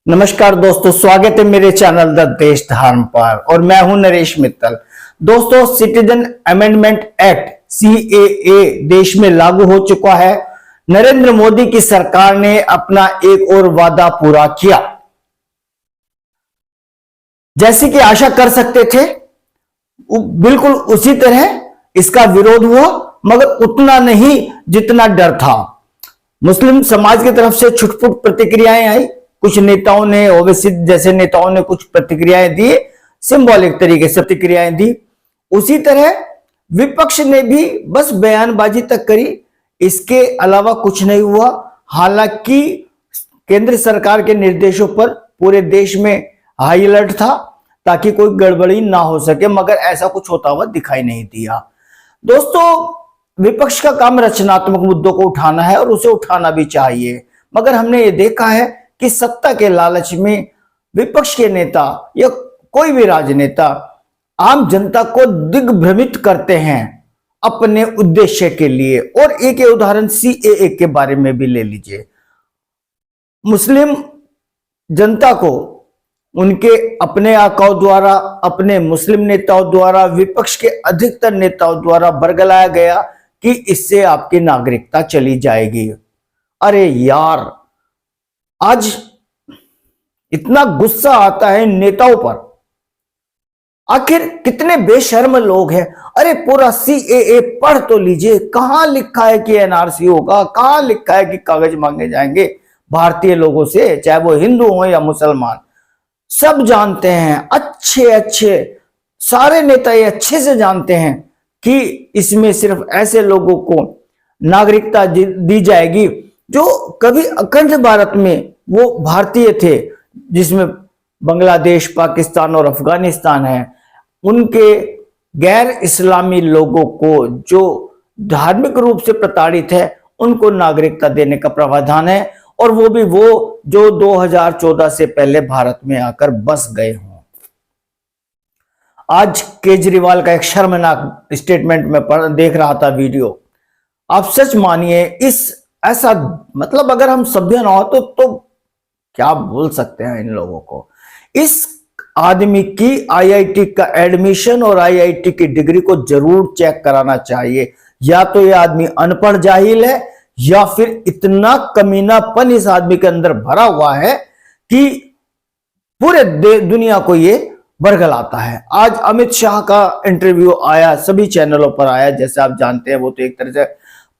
नमस्कार दोस्तों, स्वागत है मेरे चैनल द देश धर्म पर और मैं हूं नरेश मित्तल। दोस्तों, सिटीजन अमेंडमेंट एक्ट सीएए देश में लागू हो चुका है। नरेंद्र मोदी की सरकार ने अपना एक और वादा पूरा किया। जैसे कि आशा कर सकते थे, बिल्कुल उसी तरह इसका विरोध हुआ, मगर उतना नहीं जितना डर था। मुस्लिम समाज की तरफ से छुटपुट प्रतिक्रियाएं आई। कुछ नेताओं ने, ओवैसी जैसे नेताओं ने कुछ प्रतिक्रियाएं दी, सिंबॉलिक तरीके से प्रतिक्रियाएं दी। उसी तरह विपक्ष ने भी बस बयानबाजी तक करी, इसके अलावा कुछ नहीं हुआ। हालांकि केंद्र सरकार के निर्देशों पर पूरे देश में हाई अलर्ट था ताकि कोई गड़बड़ी ना हो सके, मगर ऐसा कुछ होता हुआ दिखाई नहीं दिया। दोस्तों, विपक्ष का काम रचनात्मक मुद्दों को उठाना है और उसे उठाना भी चाहिए, मगर हमने ये देखा है कि सत्ता के लालच में विपक्ष के नेता या कोई भी राजनेता आम जनता को दिग्भ्रमित करते हैं अपने उद्देश्य के लिए। और एक उदाहरण सीएए के बारे में भी ले लीजिए। मुस्लिम जनता को उनके अपने आकाओं द्वारा, अपने मुस्लिम नेताओं द्वारा, विपक्ष के अधिकतर नेताओं द्वारा बरगलाया गया कि इससे आपकी नागरिकता चली जाएगी। अरे यार, आज इतना गुस्सा आता है नेताओं पर। आखिर कितने बेशर्म लोग हैं। अरे पूरा सीएए पढ़ तो लीजिए, कहां लिखा है कि एनआरसी होगा, कहां लिखा है कि कागज मांगे जाएंगे भारतीय लोगों से, चाहे वो हिंदू हो या मुसलमान। सब जानते हैं, अच्छे सारे नेता ये अच्छे से जानते हैं कि इसमें सिर्फ ऐसे लोगों को नागरिकता दी जाएगी जो कभी अखंड भारत में वो भारतीय थे, जिसमें बांग्लादेश, पाकिस्तान और अफगानिस्तान है। उनके गैर इस्लामी लोगों को जो धार्मिक रूप से प्रताड़ित है, उनको नागरिकता देने का प्रावधान है, और वो भी वो जो 2014 से पहले भारत में आकर बस गए हों। आज केजरीवाल का एक शर्मनाक स्टेटमेंट में देख रहा था वीडियो। आप सच मानिए, ऐसा मतलब अगर हम सभ्य ना हो तो क्या बोल सकते हैं इन लोगों को। इस आदमी की आईआईटी का एडमिशन और आईआईटी की डिग्री को जरूर चेक कराना चाहिए। या तो ये आदमी अनपढ़ जाहिल है, या फिर इतना कमीनापन इस आदमी के अंदर भरा हुआ है कि पूरे दुनिया को ये बरगलाता है। आज अमित शाह का इंटरव्यू आया, सभी चैनलों पर आया। जैसे आप जानते हैं, वो तो एक तरह से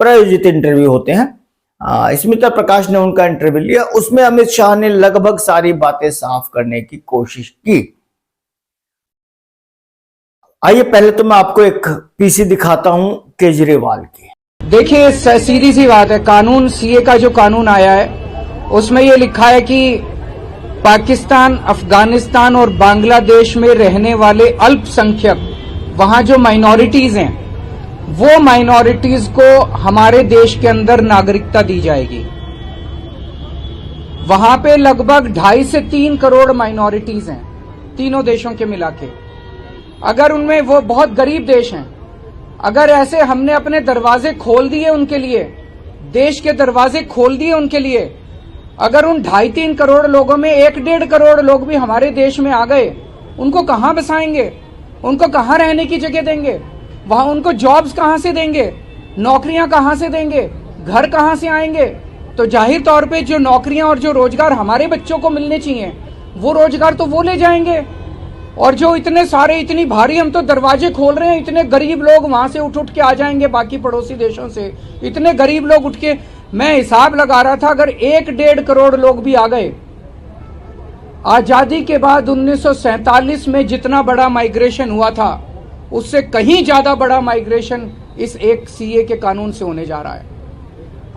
प्रायोजित इंटरव्यू होते हैं। स्मिता प्रकाश ने उनका इंटरव्यू लिया। उसमें अमित शाह ने लगभग सारी बातें साफ करने की कोशिश की। आइए पहले तो मैं आपको एक पीसी दिखाता हूं केजरीवाल की। देखिए, सीधी सी बात है, कानून सीए का जो कानून आया है उसमें ये लिखा है कि पाकिस्तान, अफगानिस्तान और बांग्लादेश में रहने वाले अल्पसंख्यक, वहां जो माइनॉरिटीज हैं, वो माइनॉरिटीज को हमारे देश के अंदर नागरिकता दी जाएगी। वहां पे लगभग 2.5 से 3 करोड़ माइनॉरिटीज हैं, तीनों देशों के मिला के। अगर उनमें, वो बहुत गरीब देश हैं, अगर ऐसे हमने अपने दरवाजे खोल दिए उनके लिए, देश के दरवाजे खोल दिए उनके लिए, अगर उन 2.5-3 करोड़ लोगों में 1-1.5 करोड़ लोग भी हमारे देश में आ गए, उनको कहां बसाएंगे? उनको कहां रहने की जगह देंगे? वहां उनको जॉब्स कहां से देंगे? नौकरियां कहां से देंगे? घर कहां से आएंगे? तो जाहिर तौर पे जो नौकरियां और जो रोजगार हमारे बच्चों को मिलने चाहिए, वो रोजगार तो वो ले जाएंगे। और जो इतने सारे, इतनी भारी हम तो दरवाजे खोल रहे हैं, इतने गरीब लोग वहां से उठ के आ जाएंगे बाकी पड़ोसी देशों से। इतने गरीब लोग उठ के, मैं हिसाब लगा रहा था, अगर 1-1.5 करोड़ लोग भी आ गए, आजादी के बाद 1947 में जितना बड़ा माइग्रेशन हुआ था, उससे कहीं ज्यादा बड़ा माइग्रेशन इस एक सीए के कानून से होने जा रहा है।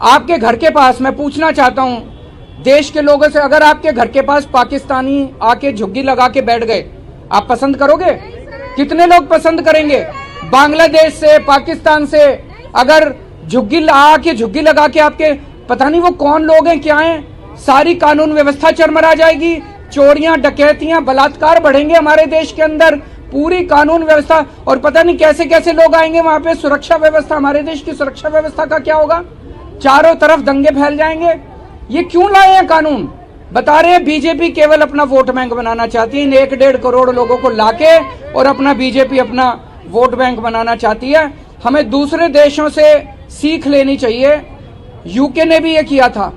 आपके घर के पास, मैं पूछना चाहता हूं देश के लोगों से, अगर आपके घर के पास पाकिस्तानी आके झुग्गी लगा के बैठ गए, आप पसंद करोगे? कितने लोग पसंद करेंगे? बांग्लादेश से, पाकिस्तान से अगर झुग्गी लगा के आपके, पता नहीं वो कौन लोग हैं, क्या हैं, सारी कानून व्यवस्था चरमरा जाएगी। चोरियां, डकैतियां, बलात्कार बढ़ेंगे हमारे देश के अंदर, पूरी कानून व्यवस्था, और पता नहीं कैसे कैसे लोग आएंगे वहां पे। सुरक्षा व्यवस्था, हमारे देश की सुरक्षा व्यवस्था का क्या होगा? चारों तरफ दंगे फैल जाएंगे। ये क्यों लाए हैं कानून? बता रहे हैं बीजेपी केवल अपना वोट बैंक बनाना चाहती है। इन 1-1.5 करोड़ लोगों को लाके और अपना बीजेपी अपना वोट बैंक बनाना चाहती है। हमें दूसरे देशों से सीख लेनी चाहिए। यूके ने भी ये किया था,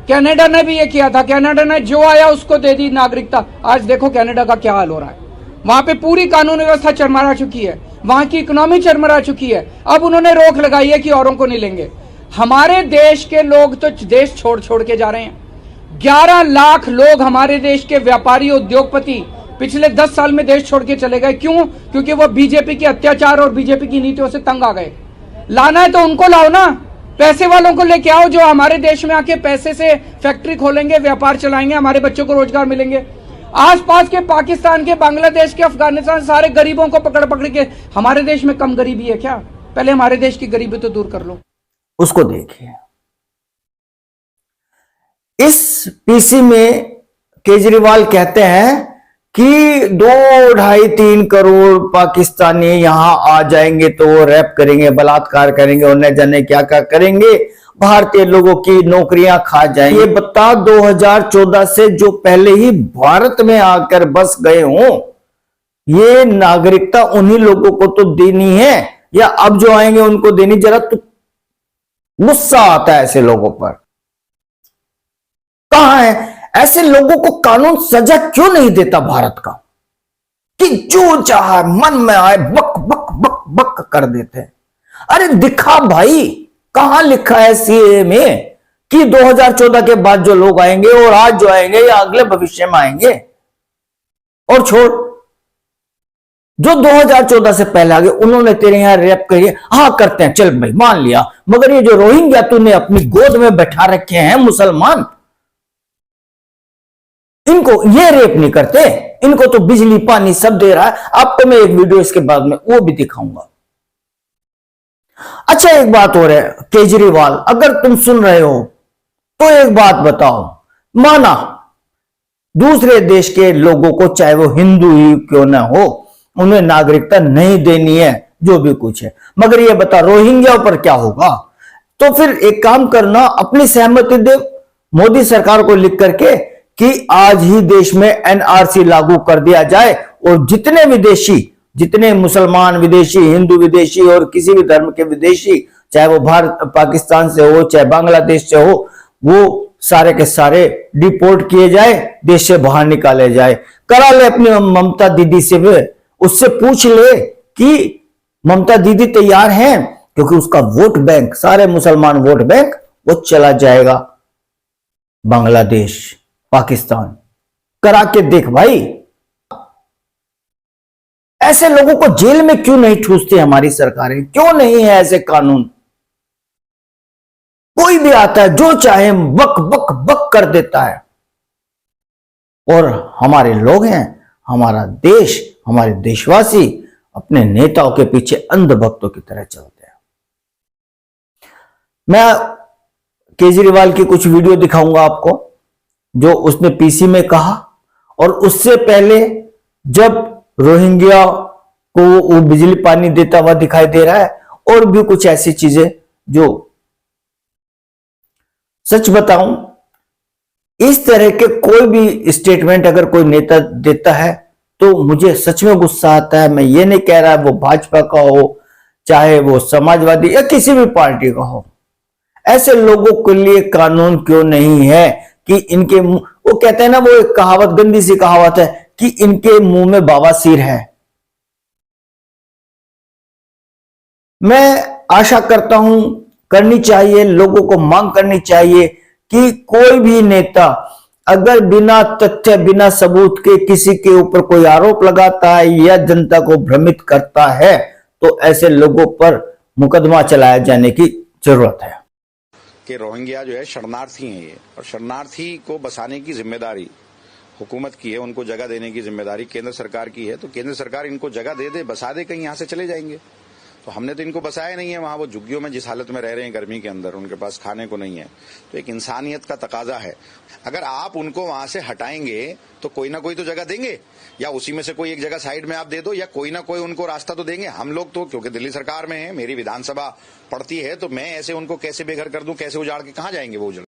कनाडा ने भी ये किया था। कनाडा ने जो आया उसको दे दी नागरिकता। आज देखो कनाडा का क्या हाल हो रहा है। वहां पे पूरी कानून व्यवस्था चरमरा चुकी है, वहां की इकोनॉमी चरमरा चुकी है। अब उन्होंने रोक लगाई है कि औरों को नहीं लेंगे। हमारे देश के लोग तो देश छोड़ छोड़ के जा रहे हैं। 11 लाख लोग हमारे देश के व्यापारी उद्योगपति पिछले 10 साल में देश छोड़ के चले गए। क्यों? क्योंकि वो बीजेपी के अत्याचार और बीजेपी की नीतियों से तंग आ गए। लाना है तो उनको लाओ ना, पैसे वालों को लेके आओ जो हमारे देश में आके पैसे से फैक्ट्री खोलेंगे, व्यापार चलाएंगे, हमारे बच्चों को रोजगार मिलेंगे। आसपास के पाकिस्तान के, बांग्लादेश के, अफगानिस्तान, सारे गरीबों को पकड़ पकड़ के, हमारे देश में कम गरीबी है क्या? पहले हमारे देश की गरीबी तो दूर कर लो। उसको देखिए, इस पीसी में केजरीवाल कहते हैं कि 2, 2.5, 3 करोड़ पाकिस्तानी यहां आ जाएंगे तो वो रैप करेंगे, बलात्कार करेंगे और न जाने क्या क्या करेंगे, भारतीय लोगों की नौकरियां खा जाएंगे। ये बता 2014 से जो पहले ही भारत में आकर बस गए हों, ये नागरिकता उन्हीं लोगों को तो देनी है या अब जो आएंगे उनको देनी? जरा तो गुस्सा आता है ऐसे लोगों पर। कहां है ऐसे लोगों को कानून सजा क्यों नहीं देता भारत का कि जो चाहे मन में आए बक बक बक बक कर देते हैं? अरे दिखा भाई, कहां लिखा है सीए में कि 2014 के बाद जो लोग आएंगे और आज जो आएंगे या अगले भविष्य में आएंगे? और छोड़, जो 2014 से पहले आ गए उन्होंने तेरे यहां रैप करिए, हाँ करते हैं, चल भाई मान लिया, मगर ये जो रोहिंग्या तूने अपनी गोद में बैठा रखे हैं मुसलमान, इनको ये रेप नहीं करते, इनको तो बिजली पानी सब दे रहा है। आपको मैं एक वीडियो इसके बाद में वो भी दिखाऊंगा। अच्छा एक बात और है, केजरीवाल अगर तुम सुन रहे हो तो एक बात बताओ, माना दूसरे देश के लोगों को, चाहे वो हिंदू ही क्यों ना हो, उन्हें नागरिकता नहीं देनी है, जो भी कुछ है, मगर ये बता रोहिंग्या पर क्या होगा? तो फिर एक काम करना, अपनी सहमति दे मोदी सरकार को लिख करके कि आज ही देश में एनआरसी लागू कर दिया जाए और जितने विदेशी, जितने मुसलमान विदेशी, हिंदू विदेशी और किसी भी धर्म के विदेशी, चाहे वो भारत पाकिस्तान से हो चाहे बांग्लादेश से हो, वो सारे के सारे डिपोर्ट किए जाए, देश से बाहर निकाले जाए। करा ले अपनी ममता दीदी से, उससे पूछ ले कि ममता दीदी तैयार हैं, क्योंकि उसका वोट बैंक, सारे मुसलमान वोट बैंक वो चला जाएगा बांग्लादेश, पाकिस्तान। करा के देख भाई। ऐसे लोगों को जेल में क्यों नहीं ठूसती हमारी सरकारें? क्यों नहीं है ऐसे कानून? कोई भी आता है जो चाहे बक बक बक कर देता है, और हमारे लोग हैं, हमारा देश, हमारे देशवासी अपने नेताओं के पीछे अंधभक्तों की तरह चलते हैं। मैं केजरीवाल की कुछ वीडियो दिखाऊंगा आपको जो उसने पीसी में कहा, और उससे पहले जब रोहिंग्या को वो बिजली पानी देता हुआ दिखाई दे रहा है, और भी कुछ ऐसी चीजें जो सच बताऊं, इस तरह के कोई भी स्टेटमेंट अगर कोई नेता देता है तो मुझे सच में गुस्सा आता है। मैं ये नहीं कह रहा वो भाजपा का हो, चाहे वो समाजवादी या किसी भी पार्टी का हो, ऐसे लोगों के लिए कानून क्यों नहीं है कि इनके मुंह, वो कहते हैं ना, वो एक कहावत, गंदी सी कहावत है कि इनके मुंह में बवासीर है। मैं आशा करता हूं करनी चाहिए, लोगों को मांग करनी चाहिए कि कोई भी नेता अगर बिना तथ्य, बिना सबूत के किसी के ऊपर कोई आरोप लगाता है या जनता को भ्रमित करता है तो ऐसे लोगों पर मुकदमा चलाया जाने की जरूरत है। कि रोहिंग्या जो है शरणार्थी हैं ये, और शरणार्थी को बसाने की जिम्मेदारी हुकूमत की है, उनको जगह देने की जिम्मेदारी केंद्र सरकार की है। तो केंद्र सरकार इनको जगह दे दे, बसा दे, कहीं यहाँ से चले जाएंगे। तो हमने तो इनको बसाया नहीं है वहां, वो झुग्गियों में जिस हालत में रह रहे हैं गर्मी के अंदर, उनके पास खाने को नहीं है। तो एक इंसानियत का तकाजा है। अगर आप उनको वहां से हटाएंगे तो कोई ना कोई तो जगह देंगे, या उसी में से कोई एक जगह साइड में आप दे दो, या कोई ना कोई उनको रास्ता तो देंगे। हम लोग तो क्योंकि दिल्ली सरकार में है, मेरी विधानसभा पड़ती है, तो मैं ऐसे उनको कैसे बेघर कर दूं, कैसे उजाड़ के कहां जाएंगे वो उजड़।